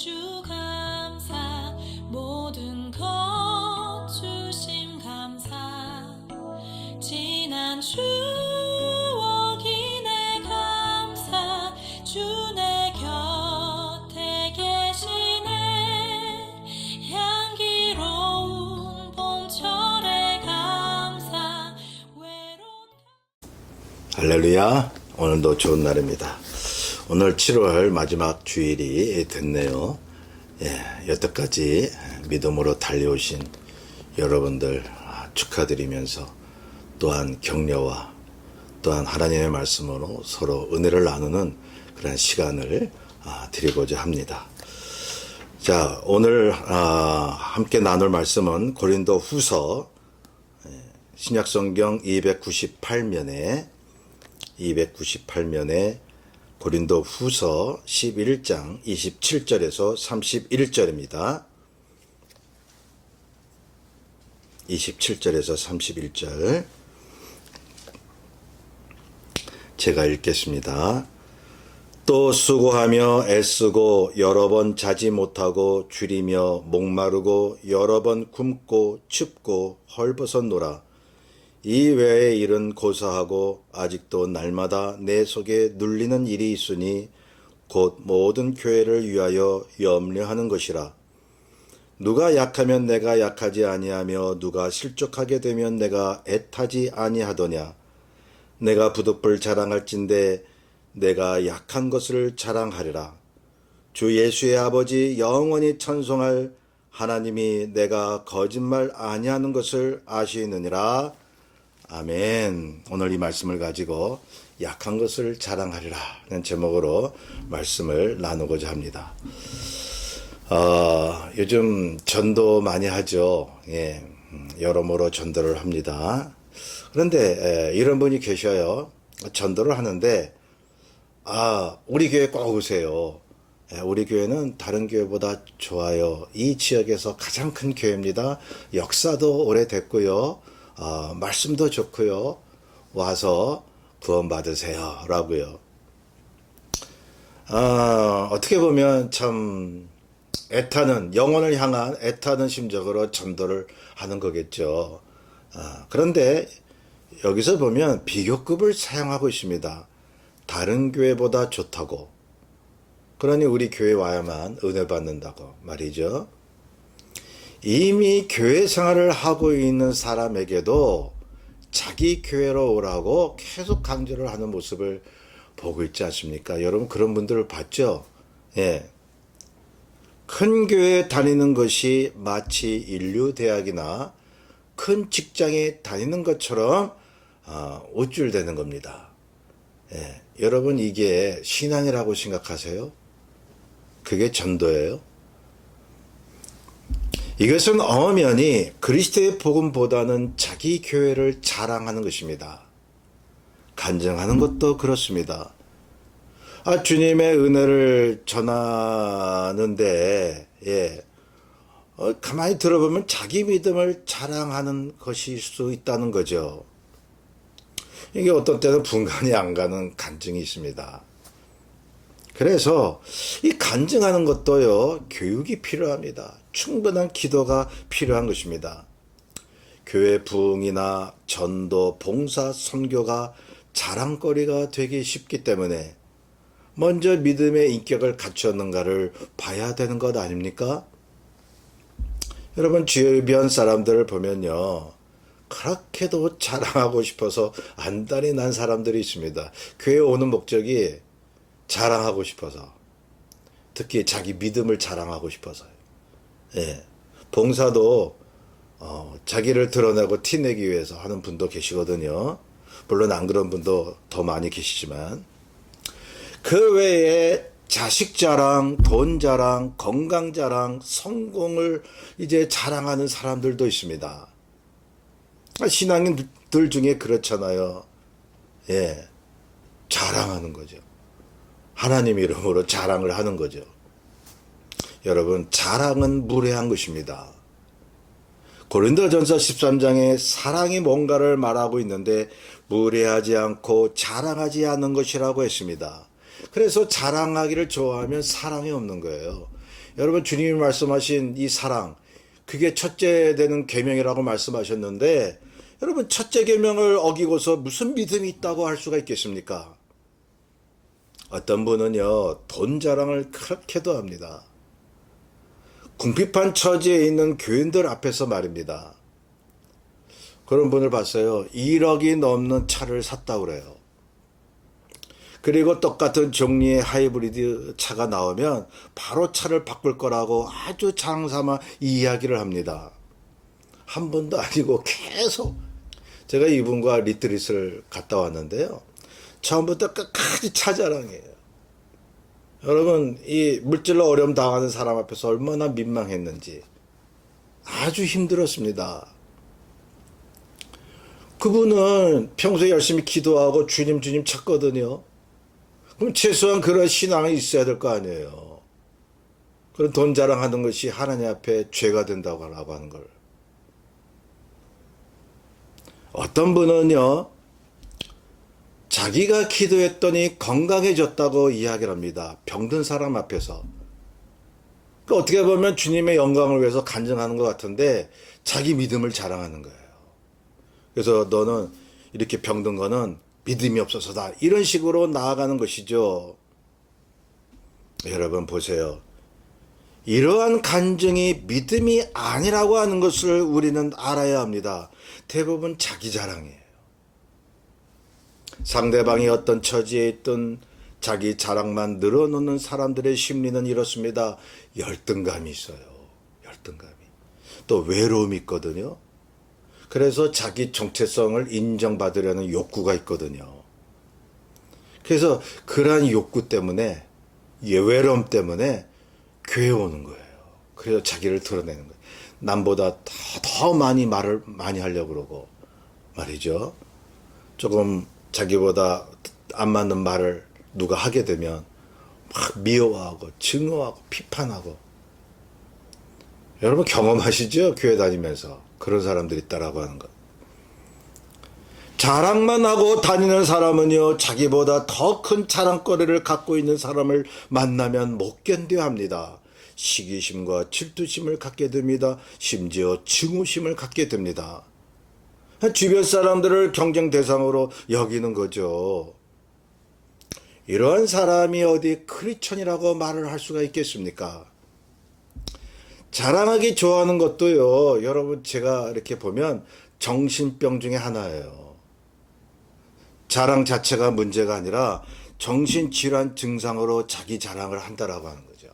주 감사 모든 것 주심 감사 지난 추억이네 감사 주 내 곁에 계시네 향기로운 봄철의 감사 외로운 할렐루야. 오늘도 좋은 날입니다. 오늘 7월 마지막 주일이 됐네요. 여태까지 믿음으로 달려오신 여러분들 축하드리면서 또한 격려와 또한 하나님의 말씀으로 서로 은혜를 나누는 그런 시간을 드리고자 합니다. 자, 오늘 함께 나눌 말씀은 고린도 후서 신약성경 298면에 고린도 후서 11장 27절에서 31절입니다. 27절에서 31절 제가 읽겠습니다. 또 수고하며 애쓰고 여러 번 자지 못하고 줄이며 목마르고 여러 번 굶고 춥고 헐벗었노라. 이 외의 일은 고사하고 아직도 날마다 내 속에 눌리는 일이 있으니 곧 모든 교회를 위하여 염려하는 것이라. 누가 약하면 내가 약하지 아니하며 누가 실족하게 되면 내가 애타지 아니하더냐. 내가 부득불 자랑할진대 내가 약한 것을 자랑하리라. 주 예수의 아버지 영원히 찬송할 하나님이 내가 거짓말 아니하는 것을 아시느니라. 아멘. 오늘 이 말씀을 가지고 약한 것을 자랑하리라 는 제목으로 말씀을 나누고자 합니다. 요즘 전도 많이 하죠. 여러모로 전도를 합니다. 그런데 이런 분이 계셔요. 전도를 하는데 우리 교회 꼭 오세요. 우리 교회는 다른 교회보다 좋아요. 이 지역에서 가장 큰 교회입니다. 역사도 오래됐고요. 말씀도 좋고요. 와서 구원 받으세요 라고요. 어떻게 보면 참 애타는, 영혼을 향한 애타는 심적으로 전도를 하는 거겠죠. 그런데 여기서 보면 비교급을 사용하고 있습니다. 다른 교회보다 좋다고. 그러니 우리 교회 와야만 은혜 받는다고 말이죠. 이미 교회 생활을 하고 있는 사람에게도 자기 교회로 오라고 계속 강조를 하는 모습을 보고 있지 않습니까? 여러분 그런 분들을 봤죠? 큰 교회에 다니는 것이 마치 인류대학이나 큰 직장에 다니는 것처럼 우쭐대는 겁니다. 여러분 이게 신앙이라고 생각하세요? 그게 전도예요? 이것은 엄연히 그리스도의 복음보다는 자기 교회를 자랑하는 것입니다. 간증하는 것도 그렇습니다. 주님의 은혜를 전하는데 가만히 들어보면 자기 믿음을 자랑하는 것일 수 있다는 거죠. 이게 어떤 때는 분간이 안 가는 간증이 있습니다. 그래서 이 간증하는 것도요, 교육이 필요합니다. 충분한 기도가 필요한 것입니다. 교회 부흥이나 전도, 봉사, 선교가 자랑거리가 되기 쉽기 때문에 먼저 믿음의 인격을 갖추었는가를 봐야 되는 것 아닙니까? 여러분 주변 사람들을 보면요, 그렇게도 자랑하고 싶어서 안달이 난 사람들이 있습니다. 교회에 오는 목적이 자랑하고 싶어서, 특히 자기 믿음을 자랑하고 싶어서요. 봉사도 자기를 드러내고 티내기 위해서 하는 분도 계시거든요. 물론 안 그런 분도 더 많이 계시지만, 그 외에 자식 자랑, 돈 자랑, 건강 자랑, 성공을 이제 자랑하는 사람들도 있습니다. 신앙인들 중에 그렇잖아요. 자랑하는 거죠. 하나님 이름으로 자랑을 하는 거죠. 여러분, 자랑은 무례한 것입니다. 고린도전서 13장에 사랑이 뭔가를 말하고 있는데 무례하지 않고 자랑하지 않는 것이라고 했습니다. 그래서 자랑하기를 좋아하면 사랑이 없는 거예요. 여러분 주님이 말씀하신 이 사랑, 그게 첫째 되는 계명이라고 말씀하셨는데 여러분 첫째 계명을 어기고서 무슨 믿음이 있다고 할 수가 있겠습니까? 어떤 분은요 돈 자랑을 그렇게도 합니다. 궁핍한 처지에 있는 교인들 앞에서 말입니다. 그런 분을 봤어요. 1억이 넘는 차를 샀다고 그래요. 그리고 똑같은 종류의 하이브리드 차가 나오면 바로 차를 바꿀 거라고 아주 장삼아 이야기를 합니다. 한 번도 아니고 계속. 제가 이분과 리트릿을 갔다 왔는데요. 처음부터 끝까지 차 자랑이에요. 여러분, 이 물질로 어려움 당하는 사람 앞에서 얼마나 민망했는지 아주 힘들었습니다. 그분은 평소에 열심히 기도하고 주님 찾거든요. 그럼 최소한 그런 신앙이 있어야 될 거 아니에요. 그런 돈 자랑하는 것이 하나님 앞에 죄가 된다고 하는 걸. 어떤 분은요, 자기가 기도했더니 건강해졌다고 이야기를 합니다. 병든 사람 앞에서. 그러니까 어떻게 보면 주님의 영광을 위해서 간증하는 것 같은데 자기 믿음을 자랑하는 거예요. 그래서 너는 이렇게 병든 거는 믿음이 없어서다. 이런 식으로 나아가는 것이죠. 여러분 보세요. 이러한 간증이 믿음이 아니라고 하는 것을 우리는 알아야 합니다. 대부분 자기 자랑이에요. 상대방이 어떤 처지에 있든 자기 자랑만 늘어놓는 사람들의 심리는 이렇습니다. 열등감이 있어요. 열등감이. 또 외로움이 있거든요. 그래서 자기 정체성을 인정받으려는 욕구가 있거든요. 그래서 그러한 욕구 때문에, 외로움 때문에 교회 오는 거예요. 그래서 자기를 드러내는 거예요. 남보다 더 많이 말을 많이 하려고 그러고 말이죠. 조금 자기보다 안 맞는 말을 누가 하게 되면 막 미워하고 증오하고 비판하고. 여러분 경험하시죠? 교회 다니면서 그런 사람들이 있다라고 하는 것. 자랑만 하고 다니는 사람은요, 자기보다 더 큰 자랑거리를 갖고 있는 사람을 만나면 못 견뎌야 합니다. 시기심과 질투심을 갖게 됩니다. 심지어 증오심을 갖게 됩니다. 주변 사람들을 경쟁 대상으로 여기는 거죠. 이러한 사람이 어디 크리스천이라고 말을 할 수가 있겠습니까? 자랑하기 좋아하는 것도요, 여러분 제가 이렇게 보면 정신병 중에 하나예요. 자랑 자체가 문제가 아니라 정신질환 증상으로 자기 자랑을 한다라고 하는 거죠.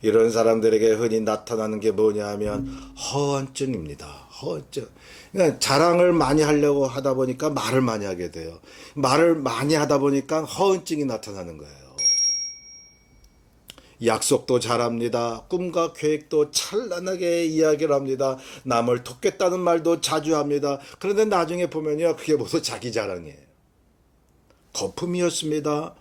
이런 사람들에게 흔히 나타나는 게 뭐냐 하면 허언증입니다. 허언증. 그러니까 자랑을 많이 하려고 하다 보니까 말을 많이 하게 돼요. 말을 많이 하다 보니까 허언증이 나타나는 거예요. 약속도 잘합니다. 꿈과 계획도 찬란하게 이야기를 합니다. 남을 돕겠다는 말도 자주 합니다. 그런데 나중에 보면요, 그게 모두 자기 자랑이에요. 거품이었습니다.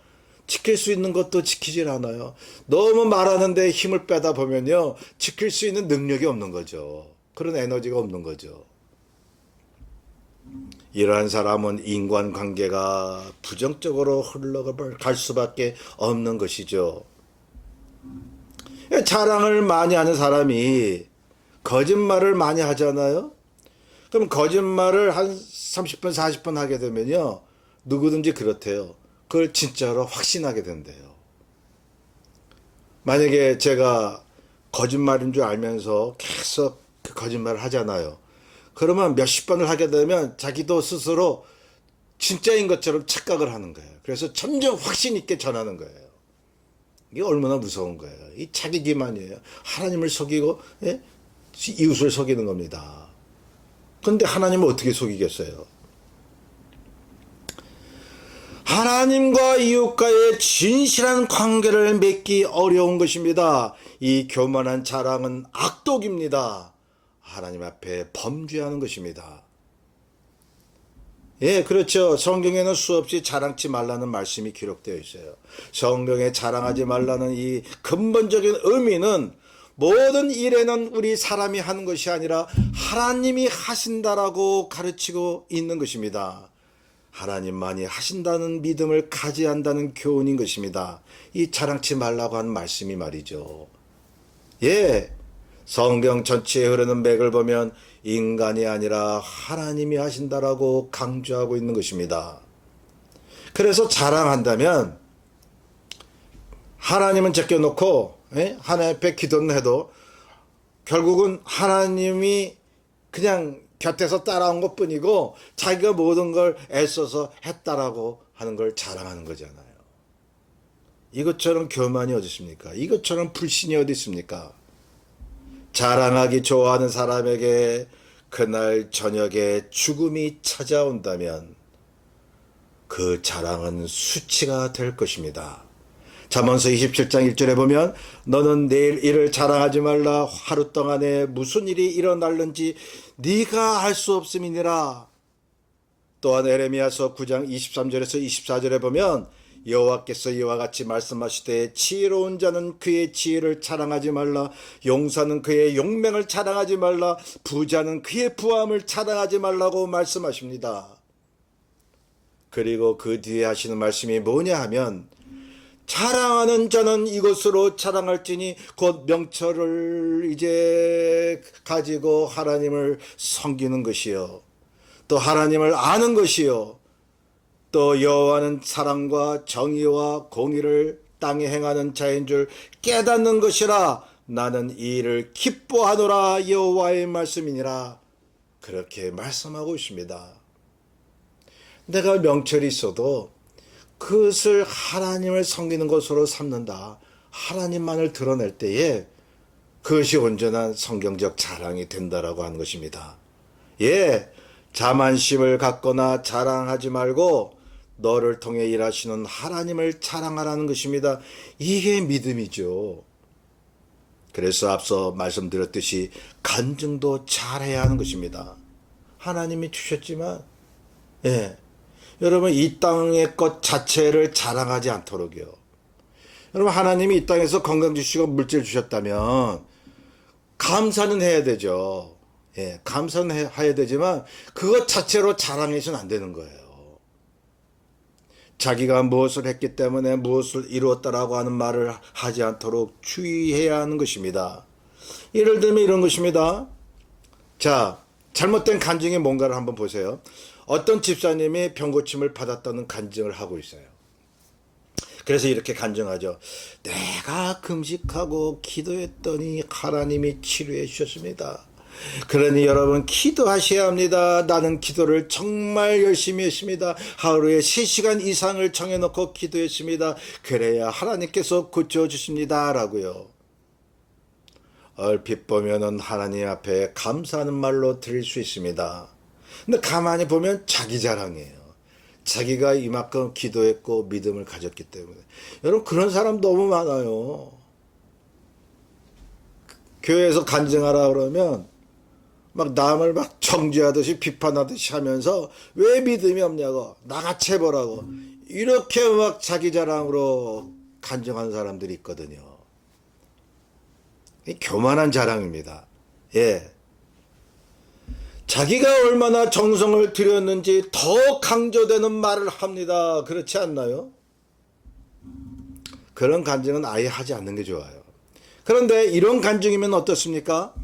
지킬 수 있는 것도 지키질 않아요. 너무 말하는데 힘을 빼다 보면요, 지킬 수 있는 능력이 없는 거죠. 그런 에너지가 없는 거죠. 이러한 사람은 인간관계가 부정적으로 흘러갈 수밖에 없는 것이죠. 자랑을 많이 하는 사람이 거짓말을 많이 하잖아요. 그럼 거짓말을 한 30분 40분 하게 되면요, 누구든지 그렇대요. 그걸 진짜로 확신하게 된대요. 만약에 제가 거짓말인 줄 알면서 계속 그 거짓말을 하잖아요. 그러면 몇십 번을 하게 되면 자기도 스스로 진짜인 것처럼 착각을 하는 거예요. 그래서 점점 확신 있게 전하는 거예요. 이게 얼마나 무서운 거예요. 이 자기 기만이에요. 하나님을 속이고, 예? 이웃을 속이는 겁니다. 그런데 하나님을 어떻게 속이겠어요? 하나님과 이웃과의 진실한 관계를 맺기 어려운 것입니다. 이 교만한 자랑은 악독입니다. 하나님 앞에 범죄하는 것입니다. 예, 그렇죠. 성경에는 수없이 자랑치 말라는 말씀이 기록되어 있어요. 성경에 자랑하지 말라는 이 근본적인 의미는 모든 일에는 우리 사람이 하는 것이 아니라 하나님이 하신다라고 가르치고 있는 것입니다. 하나님만이 하신다는 믿음을 가져야 한다는 교훈인 것입니다. 이 자랑치 말라고 하는 말씀이 말이죠. 예, 성경 전체에 흐르는 맥을 보면 인간이 아니라 하나님이 하신다라고 강조하고 있는 것입니다. 그래서 자랑한다면 하나님은 제껴놓고 하나님 앞에 기도는 해도 결국은 하나님이 그냥 곁에서 따라온 것뿐이고 자기가 모든 걸 애써서 했다라고 하는 걸 자랑하는 거잖아요. 이것처럼 교만이 어디 있습니까? 이것처럼 불신이 어디 있습니까? 자랑하기 좋아하는 사람에게 그날 저녁에 죽음이 찾아온다면 그 자랑은 수치가 될 것입니다. 잠언서 27장 1절에 보면 너는 내일 일을 자랑하지 말라. 하루 동안에 무슨 일이 일어날는지 네가 알 수 없음이니라. 또한 에레미야서 9장 23절에서 24절에 보면 여호와께서 이와 같이 말씀하시되 지혜로운 자는 그의 지혜를 자랑하지 말라. 용사는 그의 용맹을 자랑하지 말라. 부자는 그의 부함을 자랑하지 말라고 말씀하십니다. 그리고 그 뒤에 하시는 말씀이 뭐냐 하면 자랑하는 자는 이것으로 자랑할지니 곧 명철을 이제 가지고 하나님을 섬기는 것이요 또 하나님을 아는 것이요 또 여호와는 사랑과 정의와 공의를 땅에 행하는 자인 줄 깨닫는 것이라. 나는 이 일을 기뻐하노라. 여호와의 말씀이니라. 그렇게 말씀하고 있습니다. 내가 명철이 있어도 그것을 하나님을 섬기는 것으로 삼는다. 하나님만을 드러낼 때에 그것이 온전한 성경적 자랑이 된다라고 하는 것입니다. 예, 자만심을 갖거나 자랑하지 말고 너를 통해 일하시는 하나님을 자랑하라는 것입니다. 이게 믿음이죠. 그래서 앞서 말씀드렸듯이 간증도 잘해야 하는 것입니다. 하나님이 주셨지만 여러분 이 땅의 것 자체를 자랑하지 않도록요. 여러분 하나님이 이 땅에서 건강 주시고 물질 주셨다면 감사는 해야 되죠. 감사는 해야 되지만 그것 자체로 자랑해서는 안 되는 거예요. 자기가 무엇을 했기 때문에 무엇을 이루었다라고 하는 말을 하지 않도록 주의해야 하는 것입니다. 예를 들면 이런 것입니다. 자, 잘못된 간증이 뭔가를 한번 보세요. 어떤 집사님이 병고침을 받았다는 간증을 하고 있어요. 그래서 이렇게 간증하죠. 내가 금식하고 기도했더니 하나님이 치료해 주셨습니다. 그러니 여러분 기도하셔야 합니다. 나는 기도를 정말 열심히 했습니다. 하루에 3시간 이상을 정해놓고 기도했습니다. 그래야 하나님께서 고쳐주십니다. 라고요. 얼핏 보면은 하나님 앞에 감사하는 말로 드릴 수 있습니다. 근데 가만히 보면 자기 자랑이에요. 자기가 이만큼 기도했고 믿음을 가졌기 때문에. 여러분 그런 사람 너무 많아요. 교회에서 간증하라 그러면 막 남을 막 정죄하듯이 비판하듯이 하면서 왜 믿음이 없냐고 나같이 해보라고 이렇게 막 자기 자랑으로 간증하는 사람들이 있거든요. 교만한 자랑입니다. 예. 자기가 얼마나 정성을 들였는지 더 강조되는 말을 합니다. 그렇지 않나요? 그런 간증은 아예 하지 않는 게 좋아요. 그런데 이런 간증이면 어떻습니까?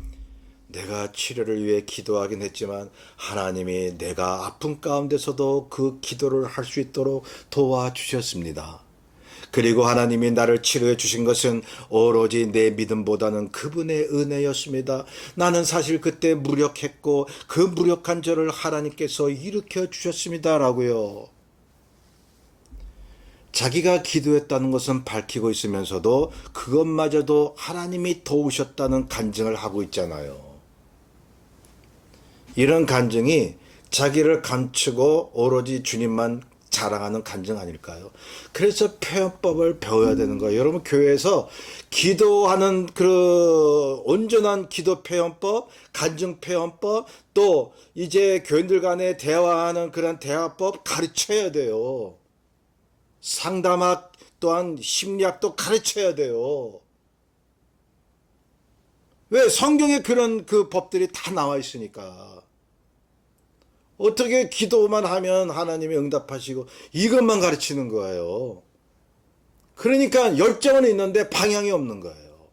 내가 치료를 위해 기도하긴 했지만 하나님이 내가 아픈 가운데서도 그 기도를 할 수 있도록 도와주셨습니다. 그리고 하나님이 나를 치료해 주신 것은 오로지 내 믿음보다는 그분의 은혜였습니다. 나는 사실 그때 무력했고 그 무력한 저를 하나님께서 일으켜 주셨습니다. 라고요. 자기가 기도했다는 것은 밝히고 있으면서도 그것마저도 하나님이 도우셨다는 간증을 하고 있잖아요. 이런 간증이 자기를 감추고 오로지 주님만 자랑하는 간증 아닐까요? 그래서 표현법을 배워야 되는 거예요. 여러분 교회에서 기도하는 그 온전한 기도 표현법, 간증 표현법, 또 이제 교인들 간에 대화하는 그런 대화법 가르쳐야 돼요. 상담학 또한 심리학도 가르쳐야 돼요. 왜? 성경에 그런 그 법들이 다 나와 있으니까. 어떻게 기도만 하면 하나님이 응답하시고 이것만 가르치는 거예요. 그러니까 열정은 있는데 방향이 없는 거예요.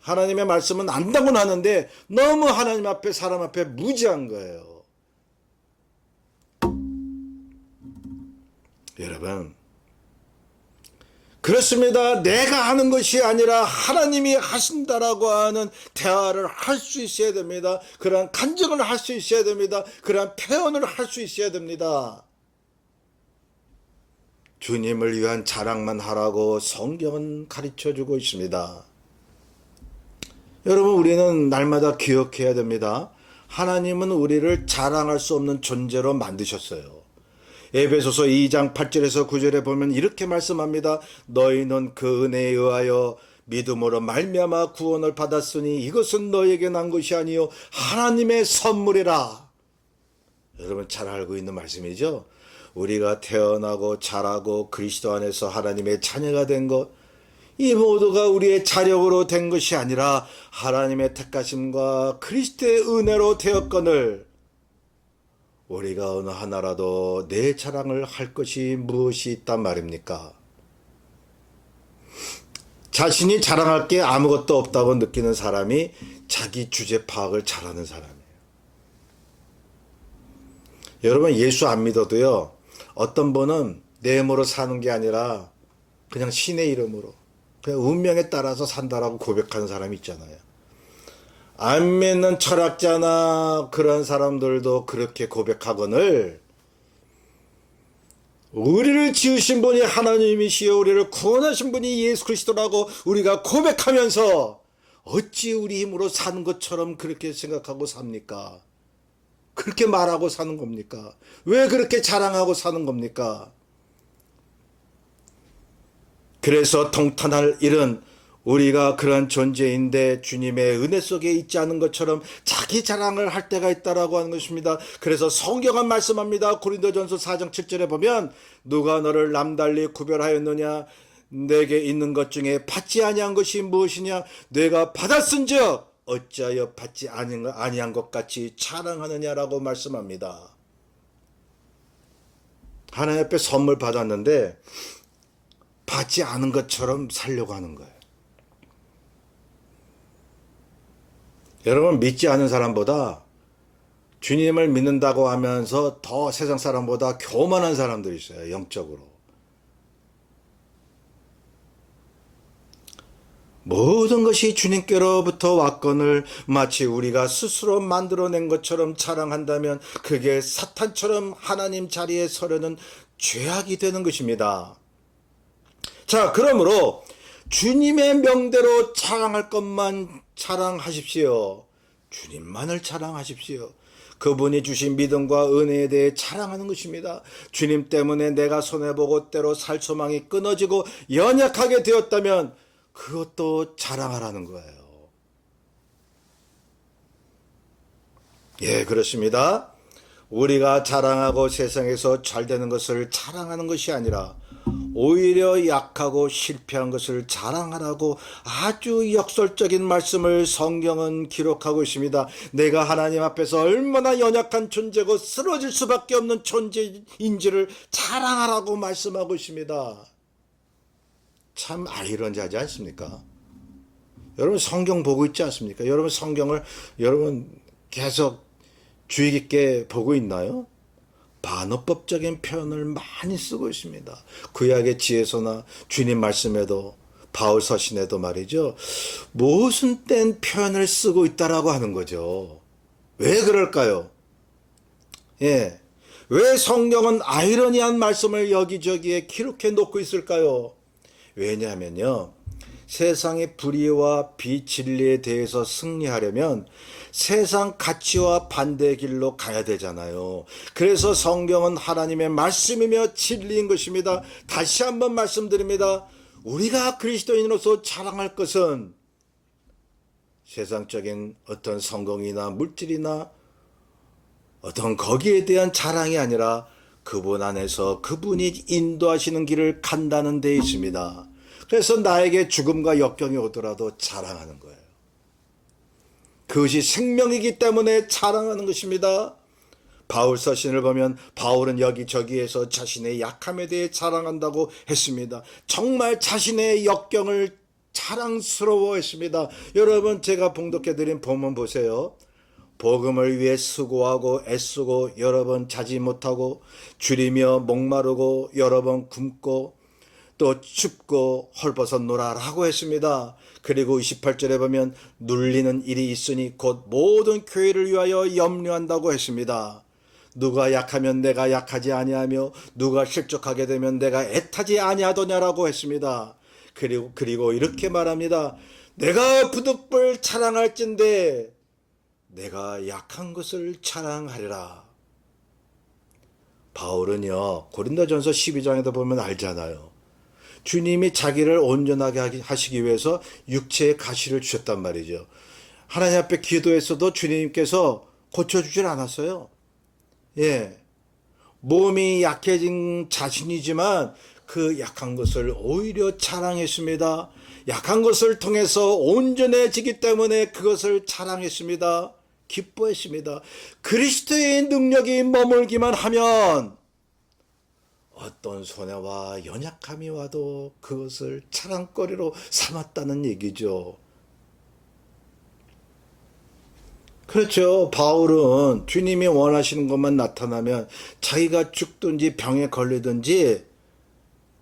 하나님의 말씀은 안다고는 하는데 너무 하나님 앞에 사람 앞에 무지한 거예요. 여러분, 그렇습니다. 내가 하는 것이 아니라 하나님이 하신다라고 하는 대화를 할 수 있어야 됩니다. 그러한 간증을 할 수 있어야 됩니다. 그러한 표현을 할 수 있어야 됩니다. 주님을 위한 자랑만 하라고 성경은 가르쳐주고 있습니다. 여러분, 우리는 날마다 기억해야 됩니다. 하나님은 우리를 자랑할 수 없는 존재로 만드셨어요. 에베소서 2장 8절에서 9절에 보면 이렇게 말씀합니다. 너희는 그 은혜에 의하여 믿음으로 말미암아 구원을 받았으니 이것은 너에게 난 것이 아니요 하나님의 선물이라. 여러분 잘 알고 있는 말씀이죠. 우리가 태어나고 자라고 그리스도 안에서 하나님의 자녀가 된 것, 이 모두가 우리의 자력으로 된 것이 아니라 하나님의 택하심과 그리스도의 은혜로 되었거늘 우리가 어느 하나라도 내 자랑을 할 것이 무엇이 있단 말입니까? 자신이 자랑할 게 아무것도 없다고 느끼는 사람이 자기 주제 파악을 잘하는 사람이에요. 여러분, 예수 안 믿어도요, 어떤 분은 내 힘으로 사는 게 아니라 그냥 신의 이름으로, 그냥 운명에 따라서 산다라고 고백하는 사람이 있잖아요. 안 믿는 철학자나 그런 사람들도 그렇게 고백하거늘 우리를 지으신 분이 하나님이시여 우리를 구원하신 분이 예수 그리스도라고 우리가 고백하면서 어찌 우리 힘으로 사는 것처럼 그렇게 생각하고 삽니까? 그렇게 말하고 사는 겁니까? 왜 그렇게 자랑하고 사는 겁니까? 그래서 통탄할 일은 우리가 그런 존재인데 주님의 은혜 속에 있지 않은 것처럼 자기 자랑을 할 때가 있다라고 하는 것입니다. 그래서 성경은 말씀합니다. 고린도전서 4장 7절에 보면 누가 너를 남달리 구별하였느냐? 내게 있는 것 중에 받지 아니한 것이 무엇이냐? 내가 받았은즉 어찌하여 받지 아니한 것 같이 자랑하느냐라고 말씀합니다. 하나님 앞에 선물 받았는데 받지 않은 것처럼 살려고 하는 거예요. 여러분, 믿지 않은 사람보다 주님을 믿는다고 하면서 더 세상 사람보다 교만한 사람들이 있어요. 영적으로. 모든 것이 주님께로부터 왔거늘 마치 우리가 스스로 만들어낸 것처럼 자랑한다면 그게 사탄처럼 하나님 자리에 서려는 죄악이 되는 것입니다. 자, 그러므로 주님의 명대로 자랑할 것만 자랑하십시오. 주님만을 자랑하십시오. 그분이 주신 믿음과 은혜에 대해 자랑하는 것입니다. 주님 때문에 내가 손해보고 때로 살 소망이 끊어지고 연약하게 되었다면 그것도 자랑하라는 거예요. 예, 그렇습니다. 우리가 자랑하고 세상에서 잘 되는 것을 자랑하는 것이 아니라 오히려 약하고 실패한 것을 자랑하라고 아주 역설적인 말씀을 성경은 기록하고 있습니다. 내가 하나님 앞에서 얼마나 연약한 존재고 쓰러질 수밖에 없는 존재인지를 자랑하라고 말씀하고 있습니다. 참 아이러니하지 않습니까? 여러분 성경 보고 있지 않습니까? 여러분 성경을 계속 주의 깊게 보고 있나요? 반어법적인 표현을 많이 쓰고 있습니다. 구약의 지혜서나 주님 말씀에도 바울 서신에도 말이죠. 무슨 땐 표현을 쓰고 있다라고 하는 거죠. 왜 그럴까요? 예. 왜 성경은 아이러니한 말씀을 여기저기에 기록해 놓고 있을까요? 왜냐하면요. 세상의 불의와 비진리에 대해서 승리하려면 세상 가치와 반대의 길로 가야 되잖아요. 그래서 성경은 하나님의 말씀이며 진리인 것입니다. 다시 한번 말씀드립니다. 우리가 그리스도인으로서 자랑할 것은 세상적인 어떤 성공이나 물질이나 어떤 거기에 대한 자랑이 아니라 그분 안에서 그분이 인도하시는 길을 간다는 데 있습니다. 그래서 나에게 죽음과 역경이 오더라도 자랑하는 거예요. 그것이 생명이기 때문에 자랑하는 것입니다. 바울 서신을 보면 바울은 여기저기에서 자신의 약함에 대해 자랑한다고 했습니다. 정말 자신의 역경을 자랑스러워했습니다. 여러분, 제가 봉독해드린 본문 보세요. 복음을 위해 수고하고 애쓰고 여러 번 자지 못하고 줄이며 목마르고 여러 번 굶고 또 춥고 헐벗었노라라고 했습니다. 그리고 28절에 보면 눌리는 일이 있으니 곧 모든 교회를 위하여 염려한다고 했습니다. 누가 약하면 내가 약하지 아니하며 누가 실족하게 되면 내가 애타지 아니하더냐라고 했습니다. 그리고 이렇게 말합니다. 내가 부득불 자랑할진대 내가 약한 것을 자랑하리라. 바울은요, 고린도전서 12장에도 보면 알잖아요. 주님이 자기를 온전하게 하시기 위해서 육체의 가시를 주셨단 말이죠. 하나님 앞에 기도했어도 주님께서 고쳐주질 않았어요. 예. 몸이 약해진 자신이지만 그 약한 것을 오히려 자랑했습니다. 약한 것을 통해서 온전해지기 때문에 그것을 자랑했습니다. 기뻐했습니다. 그리스도의 능력이 머물기만 하면 어떤 손해와 연약함이 와도 그것을 자랑거리로 삼았다는 얘기죠. 그렇죠. 바울은 주님이 원하시는 것만 나타나면 자기가 죽든지 병에 걸리든지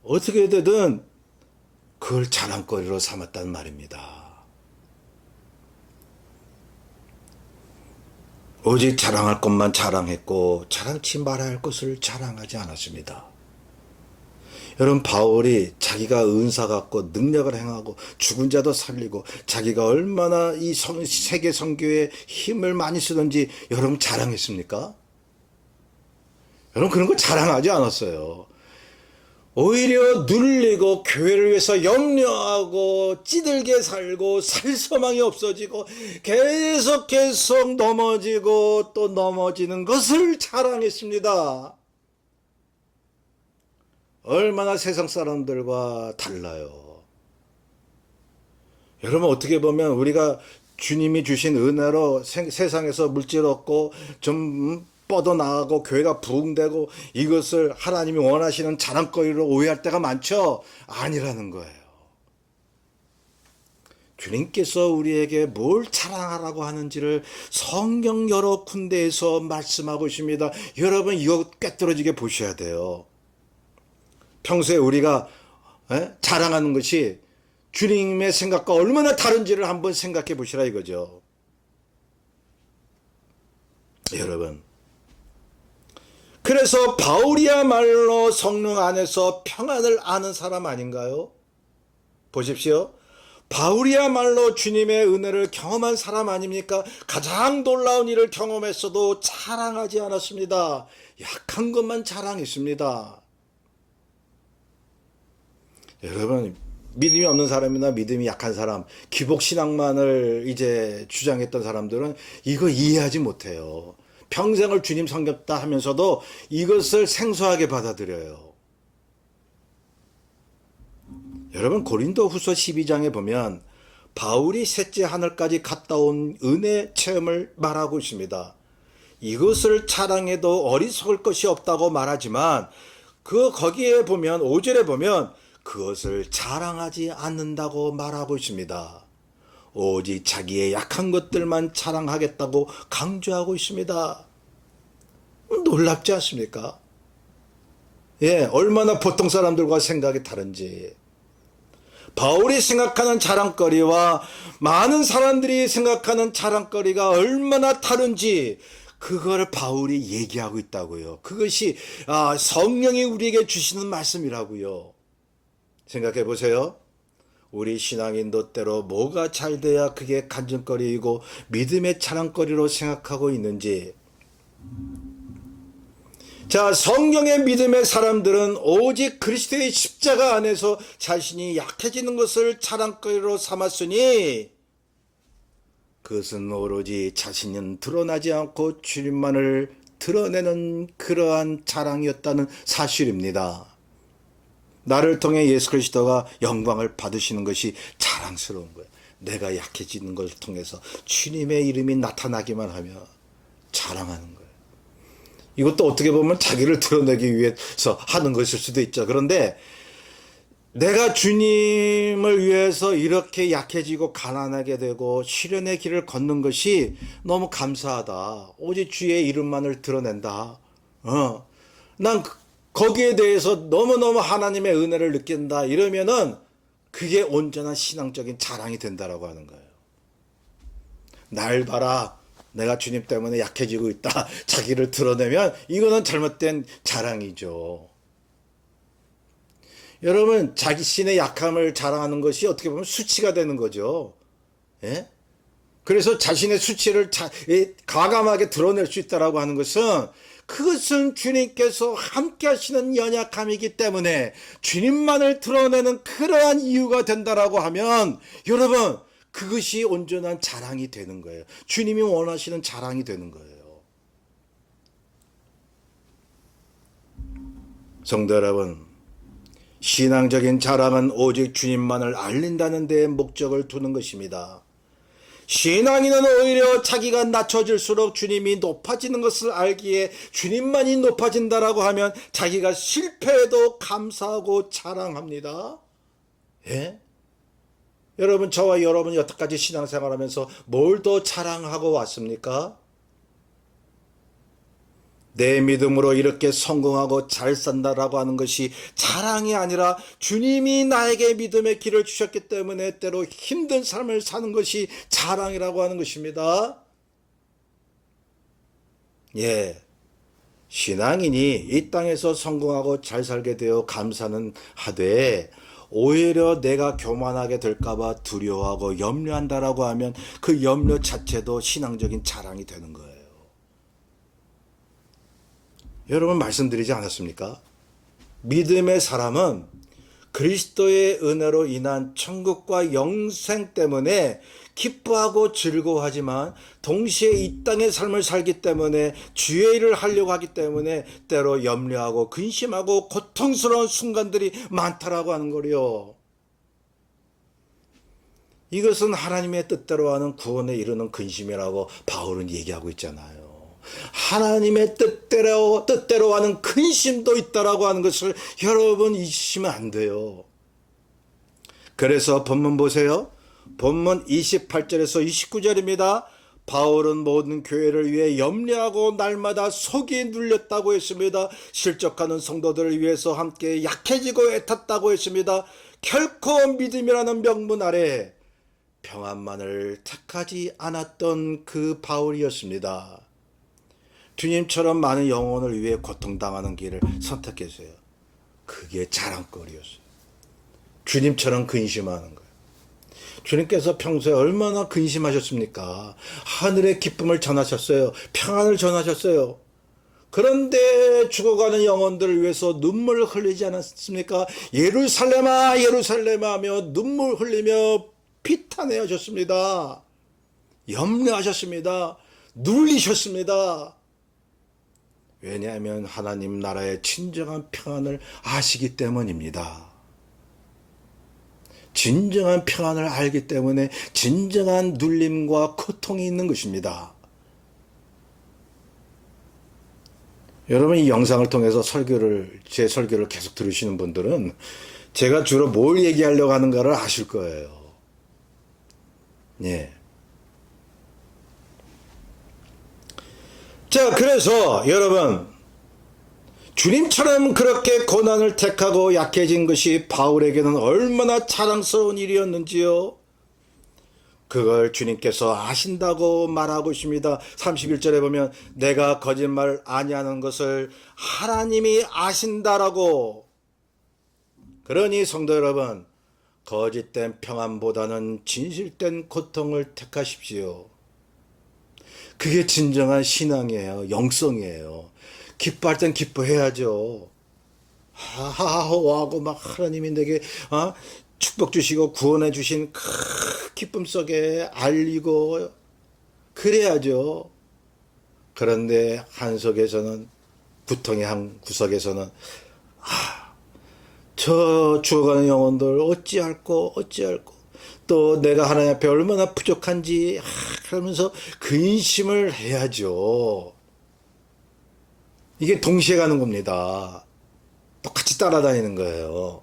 어떻게 되든 그걸 자랑거리로 삼았단 말입니다. 오직 자랑할 것만 자랑했고 자랑치 말아야 할 것을 자랑하지 않았습니다. 여러분, 바울이 자기가 은사 갖고 능력을 행하고 죽은 자도 살리고 자기가 얼마나 이 세계 선교에 힘을 많이 쓰든지 여러분 자랑했습니까? 여러분, 그런 거 자랑하지 않았어요. 오히려 눌리고 교회를 위해서 염려하고 찌들게 살고 살 소망이 없어지고 계속 넘어지고 또 넘어지는 것을 자랑했습니다. 얼마나 세상 사람들과 달라요. 여러분, 어떻게 보면 우리가 주님이 주신 은혜로 세상에서 물질 얻고 좀 뻗어나가고 교회가 부흥되고 이것을 하나님이 원하시는 자랑거리로 오해할 때가 많죠? 아니라는 거예요. 주님께서 우리에게 뭘 자랑하라고 하는지를 성경 여러 군데에서 말씀하고 있습니다. 여러분, 이거 꿰뚫어지게 보셔야 돼요. 평소에 우리가 자랑하는 것이 주님의 생각과 얼마나 다른지를 한번 생각해 보시라 이거죠. 여러분, 그래서 바울이야말로 성령 안에서 평안을 아는 사람 아닌가요? 보십시오. 바울이야말로 주님의 은혜를 경험한 사람 아닙니까? 가장 놀라운 일을 경험했어도 자랑하지 않았습니다. 약한 것만 자랑했습니다. 여러분, 믿음이 없는 사람이나 믿음이 약한 사람, 기복신앙만을 이제 주장했던 사람들은 이거 이해하지 못해요. 평생을 주님 섬겼다 하면서도 이것을 생소하게 받아들여요. 여러분, 고린도 후서 12장에 보면 바울이 셋째 하늘까지 갔다 온 은혜 체험을 말하고 있습니다. 이것을 자랑해도 어리석을 것이 없다고 말하지만 거기에 보면 5절에 보면 그것을 자랑하지 않는다고 말하고 있습니다. 오직 자기의 약한 것들만 자랑하겠다고 강조하고 있습니다. 놀랍지 않습니까? 예, 얼마나 보통 사람들과 생각이 다른지. 바울이 생각하는 자랑거리와 많은 사람들이 생각하는 자랑거리가 얼마나 다른지 그걸 바울이 얘기하고 있다고요. 그것이 성령이 우리에게 주시는 말씀이라고요. 생각해 보세요. 우리 신앙인도 때로 뭐가 잘 돼야 그게 간증거리이고 믿음의 자랑거리로 생각하고 있는지. 자, 성경의 믿음의 사람들은 오직 그리스도의 십자가 안에서 자신이 약해지는 것을 자랑거리로 삼았으니 그것은 오로지 자신은 드러나지 않고 주님만을 드러내는 그러한 자랑이었다는 사실입니다. 나를 통해 예수 그리스도가 영광을 받으시는 것이 자랑스러운 거예요. 내가 약해지는 것을 통해서 주님의 이름이 나타나기만 하며 자랑하는 거예요. 이것도 어떻게 보면 자기를 드러내기 위해서 하는 것일 수도 있죠. 그런데 내가 주님을 위해서 이렇게 약해지고 가난하게 되고 시련의 길을 걷는 것이 너무 감사하다. 오직 주의 이름만을 드러낸다. 난 거기에 대해서 너무너무 하나님의 은혜를 느낀다. 이러면은 그게 온전한 신앙적인 자랑이 된다라고 하는 거예요. 날 봐라. 내가 주님 때문에 약해지고 있다. 자기를 드러내면 이거는 잘못된 자랑이죠. 여러분, 자기 신의 약함을 자랑하는 것이 어떻게 보면 수치가 되는 거죠. 예? 그래서 자신의 수치를 과감하게 드러낼 수 있다라고 하는 것은 그것은 주님께서 함께 하시는 연약함이기 때문에 주님만을 드러내는 그러한 이유가 된다라고 하면 여러분, 그것이 온전한 자랑이 되는 거예요. 주님이 원하시는 자랑이 되는 거예요. 성도 여러분, 신앙적인 자랑은 오직 주님만을 알린다는 데에 목적을 두는 것입니다. 신앙인은 오히려 자기가 낮춰질수록 주님이 높아지는 것을 알기에 주님만이 높아진다라고 하면 자기가 실패해도 감사하고 자랑합니다. 예? 여러분, 저와 여러분이 여태까지 신앙생활하면서 뭘 더 자랑하고 왔습니까? 내 믿음으로 이렇게 성공하고 잘 산다라고 하는 것이 자랑이 아니라 주님이 나에게 믿음의 길을 주셨기 때문에 때로 힘든 삶을 사는 것이 자랑이라고 하는 것입니다. 예. 신앙인이 이 땅에서 성공하고 잘 살게 되어 감사는 하되 오히려 내가 교만하게 될까봐 두려워하고 염려한다라고 하면 그 염려 자체도 신앙적인 자랑이 되는 거예요. 여러분, 말씀드리지 않았습니까? 믿음의 사람은 그리스도의 은혜로 인한 천국과 영생 때문에 기뻐하고 즐거워하지만 동시에 이 땅의 삶을 살기 때문에 주의 일을 하려고 하기 때문에 때로 염려하고 근심하고 고통스러운 순간들이 많다라고 하는 거요. 이것은 하나님의 뜻대로 하는 구원에 이르는 근심이라고 바울은 얘기하고 있잖아요. 하나님의 뜻대로 하는 근심도 있다라고 하는 것을 여러분 잊으시면 안 돼요. 그래서 본문 보세요. 본문 28절에서 29절입니다. 바울은 모든 교회를 위해 염려하고 날마다 속이 눌렸다고 했습니다. 실족하는 성도들을 위해서 함께 약해지고 애탔다고 했습니다. 결코 믿음이라는 명분 아래 평안만을 택하지 않았던 그 바울이었습니다. 주님처럼 많은 영혼을 위해 고통당하는 길을 선택했어요. 그게 자랑거리였어요. 주님처럼 근심하는 거예요. 주님께서 평소에 얼마나 근심하셨습니까? 하늘의 기쁨을 전하셨어요. 평안을 전하셨어요. 그런데 죽어가는 영혼들을 위해서 눈물을 흘리지 않았습니까? 예루살렘아 예루살렘아 하며 눈물 흘리며 비탄해하셨습니다. 염려하셨습니다. 눌리셨습니다. 왜냐하면 하나님 나라의 진정한 평안을 아시기 때문입니다. 진정한 평안을 알기 때문에 진정한 눌림과 고통이 있는 것입니다. 여러분, 이 영상을 통해서 제 설교를 계속 들으시는 분들은 제가 주로 뭘 얘기하려고 하는가를 아실 거예요. 예. 자, 그래서 여러분, 주님처럼 그렇게 고난을 택하고 약해진 것이 바울에게는 얼마나 자랑스러운 일이었는지요. 그걸 주님께서 아신다고 말하고 있습니다. 31절에 보면 내가 거짓말 아니하는 것을 하나님이 아신다라고. 그러니 성도 여러분, 거짓된 평안보다는 진실된 고통을 택하십시오. 그게 진정한 신앙이에요. 영성이에요. 기뻐할 땐 기뻐해야죠. 하하하하고 막 하나님이 내게 축복 주시고 구원해 주신 그 기쁨 속에 알리고 그래야죠. 그런데 한 속에서는, 구통의 한 구석에서는 저 죽어가는 영혼들 어찌할꼬 또 내가 하나님 앞에 얼마나 부족한지 그러면서 근심을 해야죠. 이게 동시에 가는 겁니다. 똑같이 따라다니는 거예요.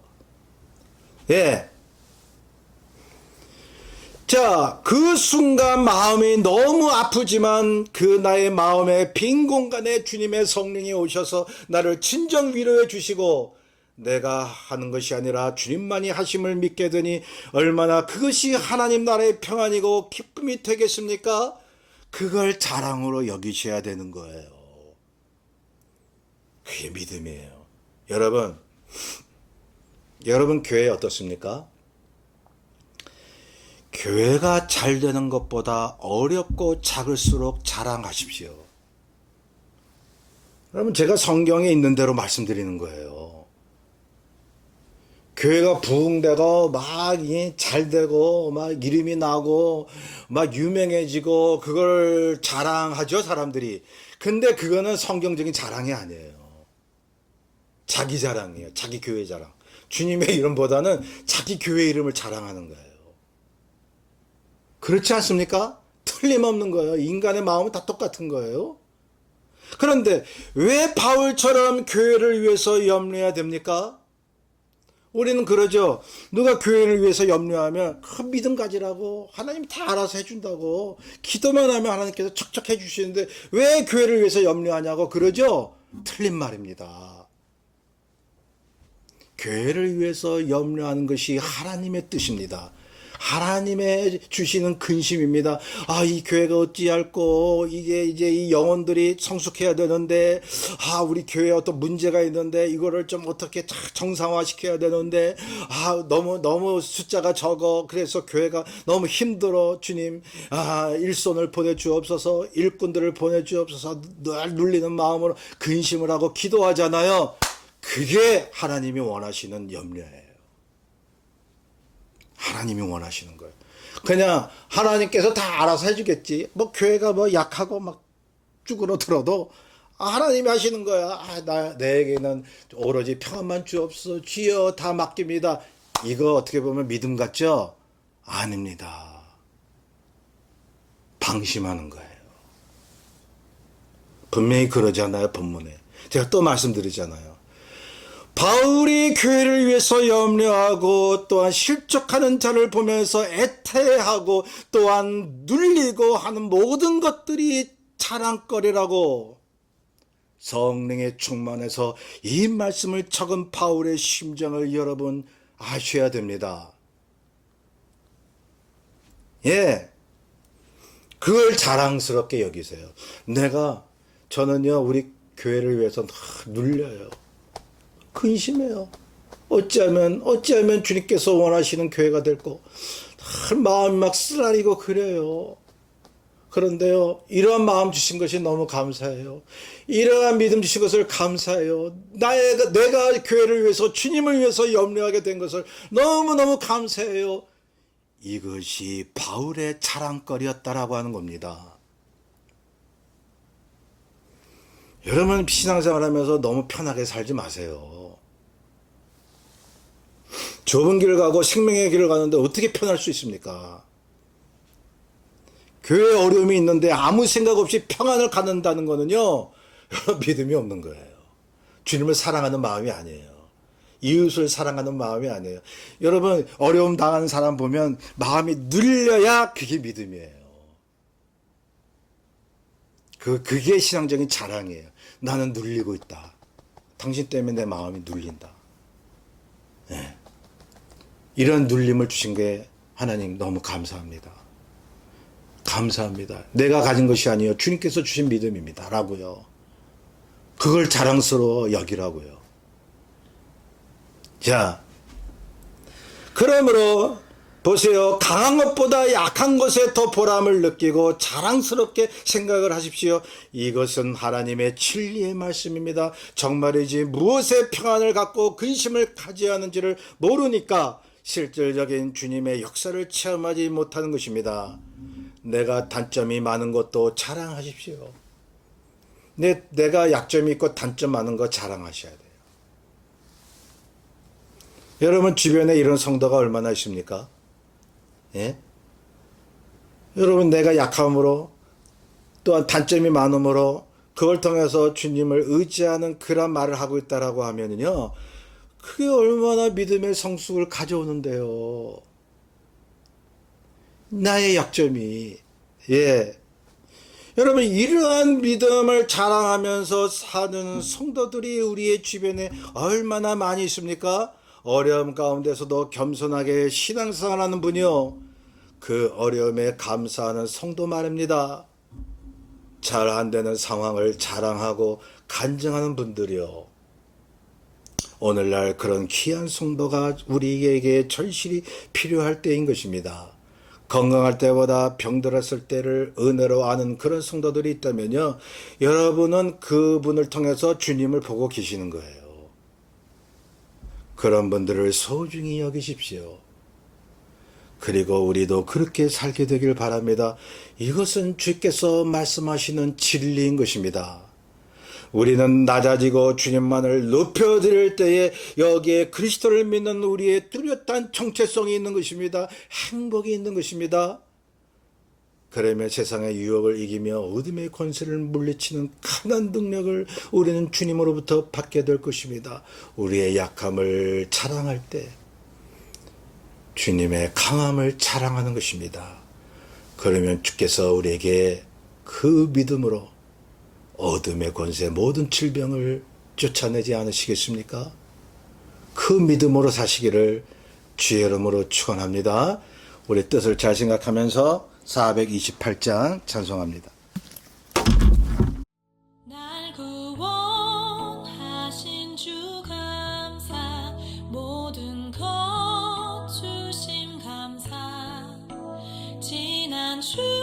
예. 자, 그 순간 마음이 너무 아프지만 그 나의 마음의 빈 공간에 주님의 성령이 오셔서 나를 진정 위로해 주시고 내가 하는 것이 아니라 주님만이 하심을 믿게 되니 얼마나 그것이 하나님 나라의 평안이고 기쁨이 되겠습니까? 그걸 자랑으로 여기셔야 되는 거예요. 그게 믿음이에요. 여러분 교회 어떻습니까? 교회가 잘 되는 것보다 어렵고 작을수록 자랑하십시오. 여러분 제가 성경에 있는 대로 말씀드리는 거예요. 교회가 부흥되고 막 잘 되고 막 이름이 나고 막 유명해지고 그걸 자랑하죠 사람들이. 근데 그거는 성경적인 자랑이 아니에요. 자기 자랑이에요. 자기 교회 자랑. 주님의 이름보다는 자기 교회 이름을 자랑하는 거예요. 그렇지 않습니까? 틀림없는 거예요. 인간의 마음은 다 똑같은 거예요. 그런데 왜 바울처럼 교회를 위해서 염려해야 됩니까? 우리는 그러죠. 누가 교회를 위해서 염려하면 그 믿음 가지라고 하나님이 다 알아서 해준다고 기도만 하면 하나님께서 척척 해주시는데 왜 교회를 위해서 염려하냐고 그러죠. 틀린 말입니다. 교회를 위해서 염려하는 것이 하나님의 뜻입니다. 하나님의 주시는 근심입니다. 아, 이 교회가 어찌할꼬, 이제 이 영혼들이 성숙해야 되는데, 아, 우리 교회에 어떤 문제가 있는데, 이거를 좀 어떻게 정상화 시켜야 되는데, 아, 너무 숫자가 적어. 그래서 교회가 너무 힘들어. 주님, 아, 일손을 보내주옵소서, 일꾼들을 보내주옵소서, 늘 눌리는 마음으로 근심을 하고 기도하잖아요. 그게 하나님이 원하시는 염려예요. 하나님이 원하시는 거예요. 그냥 하나님께서 다 알아서 해주겠지. 뭐 교회가 뭐 약하고 막 쭈그러들어도 하나님이 하시는 거야. 아, 내게는 오로지 평안만 주옵소서. 주여 다 맡깁니다. 이거 어떻게 보면 믿음 같죠? 아닙니다. 방심하는 거예요. 분명히 그러잖아요. 본문에. 제가 또 말씀드리잖아요. 바울이 교회를 위해서 염려하고 또한 실족하는 자를 보면서 애태하고 또한 눌리고 하는 모든 것들이 자랑거리라고 성령의 충만해서 이 말씀을 적은 바울의 심정을 여러분 아셔야 됩니다. 예, 그걸 자랑스럽게 여기세요. 저는요 우리 교회를 위해서 눌려요. 근심해요. 어찌하면 주님께서 원하시는 교회가 될고 마음이 막 쓰라리고 그래요. 그런데요, 이러한 마음 주신 것이 너무 감사해요. 이러한 믿음 주신 것을 감사해요. 내가 교회를 위해서 주님을 위해서 염려하게 된 것을 너무너무 감사해요. 이것이 바울의 자랑거리였다라고 하는 겁니다. 여러분 신앙생활하면서 너무 편하게 살지 마세요. 좁은 길을 가고 생명의 길을 가는데 어떻게 편할 수 있습니까? 교회에 어려움이 있는데 아무 생각 없이 평안을 갖는다는 거는요, 믿음이 없는 거예요. 주님을 사랑하는 마음이 아니에요. 이웃을 사랑하는 마음이 아니에요. 여러분 어려움 당하는 사람 보면 마음이 눌려야 그게 믿음이에요. 그게 신앙적인 자랑이에요. 나는 눌리고 있다. 당신 때문에 내 마음이 눌린다. 네. 이런 눌림을 주신 게 하나님 너무 감사합니다. 감사합니다. 내가 가진 것이 아니요 주님께서 주신 믿음입니다. 라고요. 그걸 자랑스러워 여기라고요. 자, 그러므로 보세요. 강한 것보다 약한 것에 더 보람을 느끼고 자랑스럽게 생각을 하십시오. 이것은 하나님의 진리의 말씀입니다. 정말이지 무엇에 평안을 갖고 근심을 가지하는지를 모르니까 실질적인 주님의 역사를 체험하지 못하는 것입니다. 내가 단점이 많은 것도 자랑하십시오. 내가 약점이 있고 단점 많은 거 자랑하셔야 돼요. 여러분 주변에 이런 성도가 얼마나 있습니까? 예? 여러분 내가 약함으로 또한 단점이 많음으로 그걸 통해서 주님을 의지하는 그런 말을 하고 있다라고 하면요, 그게 얼마나 믿음의 성숙을 가져오는데요. 나의 약점이. 예. 여러분, 이러한 믿음을 자랑하면서 사는 성도들이 우리의 주변에 얼마나 많이 있습니까? 어려움 가운데서도 겸손하게 신앙생활하는 분이요. 그 어려움에 감사하는 성도 말입니다. 잘 안 되는 상황을 자랑하고 간증하는 분들이요. 오늘날 그런 귀한 성도가 우리에게 절실히 필요할 때인 것입니다. 건강할 때보다 병들었을 때를 은혜로 아는 그런 성도들이 있다면요, 여러분은 그분을 통해서 주님을 보고 계시는 거예요. 그런 분들을 소중히 여기십시오. 그리고 우리도 그렇게 살게 되길 바랍니다. 이것은 주께서 말씀하시는 진리인 것입니다. 우리는 낮아지고 주님만을 높여드릴 때에 여기에 그리스도를 믿는 우리의 뚜렷한 정체성이 있는 것입니다. 행복이 있는 것입니다. 그러면 세상의 유혹을 이기며 어둠의 권세를 물리치는 강한 능력을 우리는 주님으로부터 받게 될 것입니다. 우리의 약함을 자랑할 때 주님의 강함을 자랑하는 것입니다. 그러면 주께서 우리에게 그 믿음으로 어둠의 권세 모든 질병을 쫓아내지 않으시겠습니까? 그 믿음으로 사시기를 주의 이름으로 축원합니다. 우리 뜻을 잘 생각하면서 428장 찬송합니다. 날 구원하신 주 감사, 모든 것 주심 감사, 지난 주